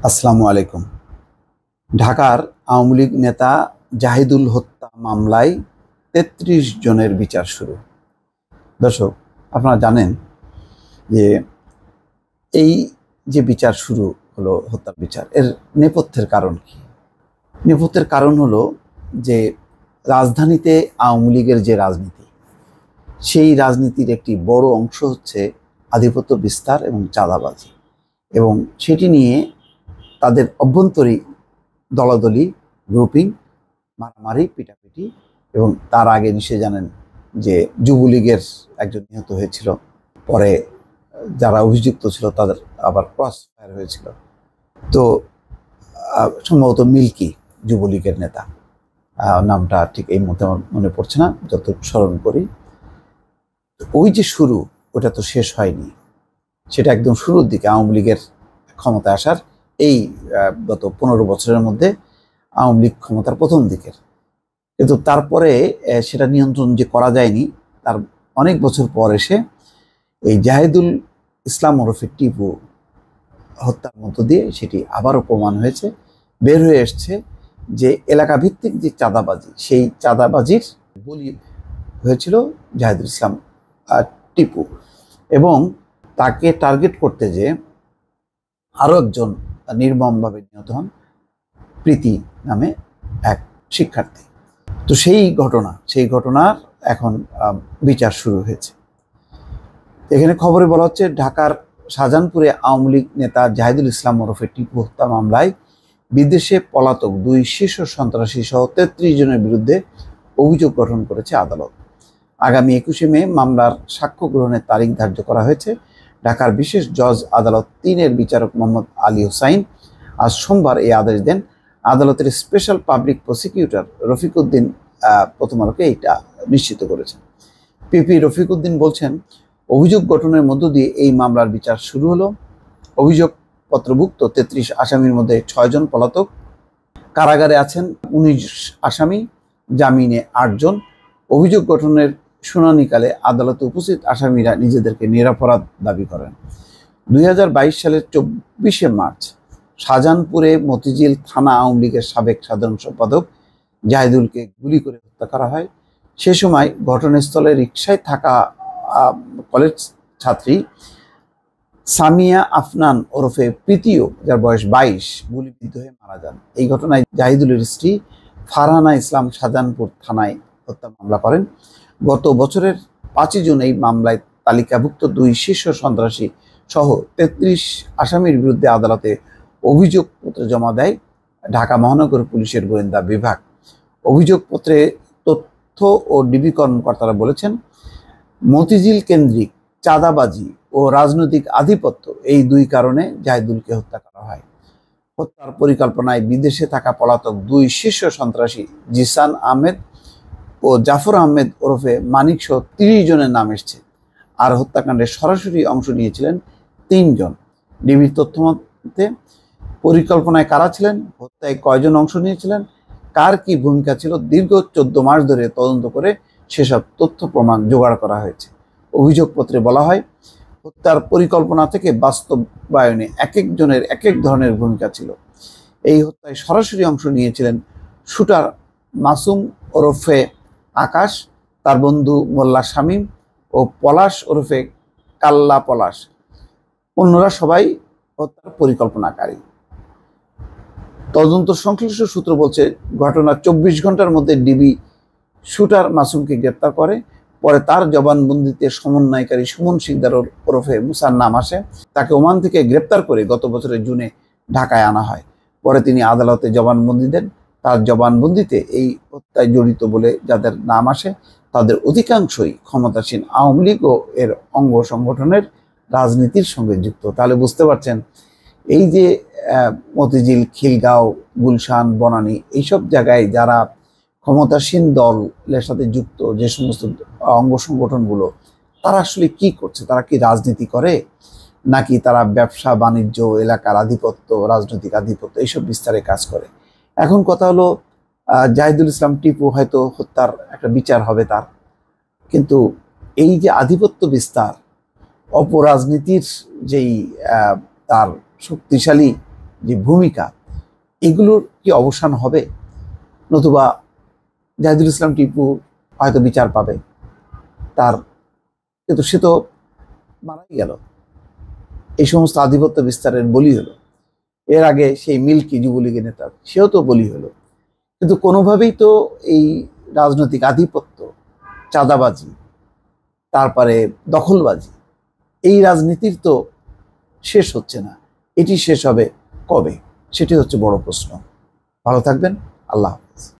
আসসালামু আলাইকুম। ঢাকার আওয়ামী লীগ নেতা জাহিদুল হত্যা মামলায় ৩৩ জনের বিচার শুরু। দর্শক, আপনারা জানেন যে এই যে বিচার শুরু হলো, হত্যার বিচার, এর নেপথ্যের কারণ কি? নেপথ্যের কারণ হলো যে রাজধানীতে আওয়ামী লীগের যে রাজনীতি, সেই রাজনীতির একটি বড় অংশ হচ্ছে আধিপত্য বিস্তার এবং চাঁদাবাজি, এবং সেটি নিয়ে তাদের অভ্যন্তরীণ দলাদলি, গ্রুপিং, মারামারি, পিটাপিটি, এবং তার আগে নিশ্চয়ই জানেন যে যুবলীগের একজন নিহত হয়েছিল। পরে যারা অভিযুক্ত ছিল তাদের আবার ক্রস ফায়ার হয়েছিল। তো সম্ভবত মিল্কি যুবলীগের নেতা, নামটা ঠিক এই মুহূর্তে আমার মনে পড়ছে না, যতটুকু স্মরণ করি। ওই যে শুরু, ওটা তো শেষ হয়নি। সেটা একদম শুরুর দিকে আওয়ামী লীগের ক্ষমতায় আসার এই গত 15 বছরের মধ্যে আওয়ামী লীগ ক্ষমতার প্রথম দিকের। কিন্তু তারপরে সেটা নিয়ন্ত্রণ যে করা যায়নি, তার অনেক বছর পর এসে এই জাহিদুল ইসলাম ওরফে টিপু হত্যার মধ্য দিয়ে সেটি আবারও প্রমাণ হয়েছে, বের হয়ে এসছে যে এলাকা ভিত্তিক যে চাঁদাবাজি, সেই চাঁদাবাজির বলি হয়েছিল জাহিদুল ইসলাম টিপু। এবং তাকে টার্গেট করতে যে আরও একজন নির্মমভাবে নিহত হন, প্রীতি নামে এক শিক্ষার্থী। তো সেই ঘটনার এখন বিচার শুরু হয়েছে। এখানে খবরে বলা হচ্ছে, ঢাকার শাহজাহানপুরে আওয়ামী লীগ নেতা জাহিদুল ইসলাম ওরফে টিপু হত্যা মামলায় বিদেশে পলাতক 2 শীর্ষ সন্ত্রাসী সহ 33 জনের বিরুদ্ধে অভিযোগ গঠন করেছে আদালত। আগামী 21শে মে মামলার সাক্ষ্য গ্রহণের তারিখ ধার্য করা হয়েছে। ঢাকার বিশেষ জজ আদালত 3-এর বিচারক মোহাম্মদ আলী হোসাইন আজ সোমবার এই আদেশ দেন। আদালতের স্পেশাল পাবলিক প্রসিকিউটর রফিকুদ্দিন প্রথম আলোকে এটা নিশ্চিত করেছেন। পিপি রফিকুদ্দিন বলছেন, অভিযোগ গঠনের মধ্য দিয়ে এই মামলার বিচার শুরু হলো। অভিযোগপত্রভুক্ত 33 আসামির মধ্যে 6 জন পলাতক, কারাগারে আছেন 19 আসামি, জামিনে 8 জন। অভিযোগ গঠনের শুনানিকালে আদালতে উপস্থিত আসামিরা নিজেদেরকে নিরপরাধ দাবি করেন। 2022 সালের 24শে মার্চ শাহজাহানপুরে মতিঝিল থানা আওয়ামী লীগের সাবেক সাধারণ সম্পাদক জাহিদুলকে গুলি করে হত্যা করা হয়। সে সময় ঘটনাস্থলে রিকশায় থাকা কলেজ ছাত্রী সামিয়া আফনান ওরফে প্রীতিও, যার বয়স 22, গুলিবিদ্ধ হয়ে মারা যান। এই ঘটনায় জাহিদুলের স্ত্রী ফারহানা ইসলাম শাহজাহানপুর থানায় হত্যা মামলা করেন। গত বছরের 5 জুন এই মামলায় তালিকাভুক্ত 2 শীর্ষ সন্ত্রাসী সহ 33 আসামির বিরুদ্ধে আদালতে অভিযোগপত্র জমা দেয় ঢাকা মহানগর পুলিশের গোয়েন্দা বিভাগ। অভিযোগপত্রে তথ্য ও ডিবি কর্মকর্তারা বলেছেন, মতিঝিল কেন্দ্রিক চাঁদাবাজি ও রাজনৈতিক আধিপত্য, এই 2 কারণে জাহিদুলকে হত্যা করা হয়। হত্যার পরিকল্পনায় বিদেশে থাকা পলাতক 2 শীর্ষ সন্ত্রাসী জিসান আহমেদ ও জাফর আহমেদ ওরফে মানিক সহ 30 জনের নাম এসছে। আর হত্যাকাণ্ডে সরাসরি অংশ নিয়েছিলেন 3 জন। ডিবির তথ্যমতে পরিকল্পনায় কারা ছিলেন, হত্যায় কয়জন অংশ নিয়েছিলেন, কার কি ভূমিকা ছিল, দীর্ঘ 14 মাস ধরে তদন্ত করে সেসব তথ্য প্রমাণ জোগাড় করা হয়েছে। অভিযোগপত্রে বলা হয়, হত্যার পরিকল্পনা থেকে বাস্তবায়নে এক একজনের এক এক ধরনের ভূমিকা ছিল। এই হত্যায় সরাসরি অংশ নিয়েছিলেন শুটার মাসুম ওরফে আকাশ, তার বন্ধু মোল্লা শামীম ও পলাশ ওরফে কাল্লা পলাশ। অন্যরা সবাই হত্যার পরিকল্পনাকারী। তদন্ত সংশ্লিষ্ট সূত্র বলছে, ঘটনার 24 ঘন্টার মধ্যে ডিবি শুটার মাসুমকে গ্রেপ্তার করে। পরে তার জবানবন্দিতে সমন্বয়কারী সুমন শিকদার ওরফে মুসার নাম আসে। তাকে ওমান থেকে গ্রেপ্তার করে গত বছরের জুনে ঢাকায় আনা হয়। পরে তিনি আদালতে জবানবন্দি দেন। তার জবানবন্দিতে এই হত্যায় জড়িত বলে যাদের নাম আসে, তাদের অধিকাংশই ক্ষমতাসীন আওয়ামী লীগ ও এর অঙ্গ সংগঠনের রাজনীতির সঙ্গে যুক্ত। তাহলে বুঝতে পারছেন, এই যে মতিঝিল, খিলগাঁও, গুলশান, বনানী, এইসব জায়গায় যারা ক্ষমতাসীন দলের সাথে যুক্ত যে সমস্ত অঙ্গ সংগঠনগুলো, তারা আসলে কি করছে? তারা কি রাজনীতি করে, নাকি তারা ব্যবসা বাণিজ্য, এলাকার আধিপত্য, রাজনৈতিক আধিপত্য, এইসব বিস্তারে কাজ করে? এখন কথা হলো, জাহিদুল ইসলাম টিপু হয়তো হত্যার একটা বিচার হবে তার, কিন্তু এই যে আধিপত্য বিস্তার, অপরাজনীতির যেই তার শক্তিশালী যে ভূমিকা, এগুলোর কি অবসান হবে, নতুবা জাহিদুল ইসলাম টিপু হয়তো বিচার পাবে? তার কিন্তু সে তো মারাই গেল, এই সমস্ত আধিপত্য বিস্তারের বলি হলো। এর আগে সেই মিল্কি যুবলীগের নেতা, সেও তো বলি হলো। কিন্তু কোনোভাবেই তো এই রাজনৈতিক আধিপত্য, চাঁদাবাজি, তারপরে দখলবাজি, এই রাজনীতির তো শেষ হচ্ছে না। এটি শেষ হবে কবে, সেটি হচ্ছে বড় প্রশ্ন। ভালো থাকবেন। আল্লাহ হাফেজ।